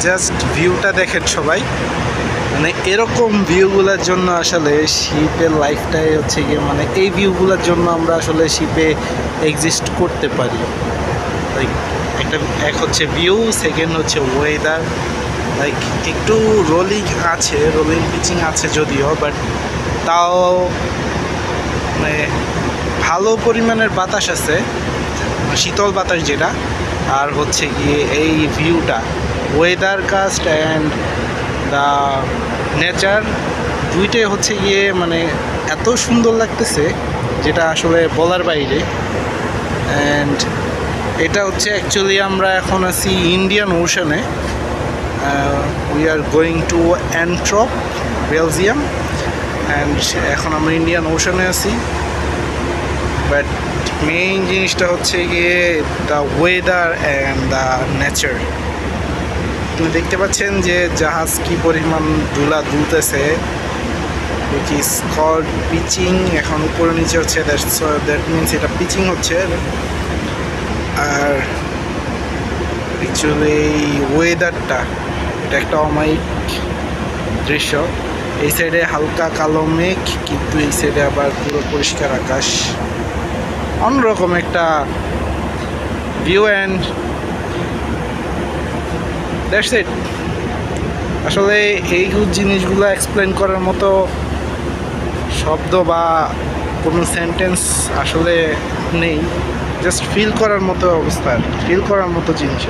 Just ভিউটা দেখেন সবাই, মানে এরকম ভিউগুলোর জন্য আসলে শিপের লাইফটাই হচ্ছে গিয়ে, মানে এই ভিউগুলোর জন্য আমরা আসলে শিপে এক্সিস্ট করতে পারি। লাইক এক হচ্ছে ভিউ, সেকেন্ড হচ্ছে ওয়েদার। লাইক একটু রোলিং পিচিং আছে যদিও, বাট তাও মানে ভালো পরিমাণের বাতাস আছে, শীতল বাতাস যেটা। আর হচ্ছে গিয়ে এই ভিউটা, weather cast and the nature, দুইটাই হচ্ছে গিয়ে মানে এত সুন্দর লাগতেছে যেটা আসলে বলার বাইরে। অ্যান্ড এটা হচ্ছে অ্যাকচুয়ালি আমরা এখন আছি ইন্ডিয়ান ওশানে। We are going to Antwerp, Belgium. And এখন আমরা ইন্ডিয়ান ওশানে আছি। বাট মেইন জিনিসটা হচ্ছে গিয়ে the weather and the nature. আপনি দেখতে পাচ্ছেন যে জাহাজ কি পরিমাণ দুলতেছে, উইচ ইজ কল্ড পিচিং। এখন উপরে নিচে হচ্ছে, দ্যাট মিনস এটা পিচিং হচ্ছে। আর অ্যাকচুয়ালি এই ওয়েদারটা, এটা একটা অমায়িক দৃশ্য। এই সাইডে হালকা কালো মেঘ, কিন্তু এই সাইডে আবার পুরো পরিষ্কার আকাশ। অন্যরকম একটা ভিউ অ্যান্ড দ্যাটস ইট। আসলে এই জিনিসগুলো এক্সপ্লেন করার মতো শব্দ বা কোনো সেন্টেন্স আসলে নেই, জাস্ট ফিল করার মতো অবস্থা, ফিল করার মতো জিনিস।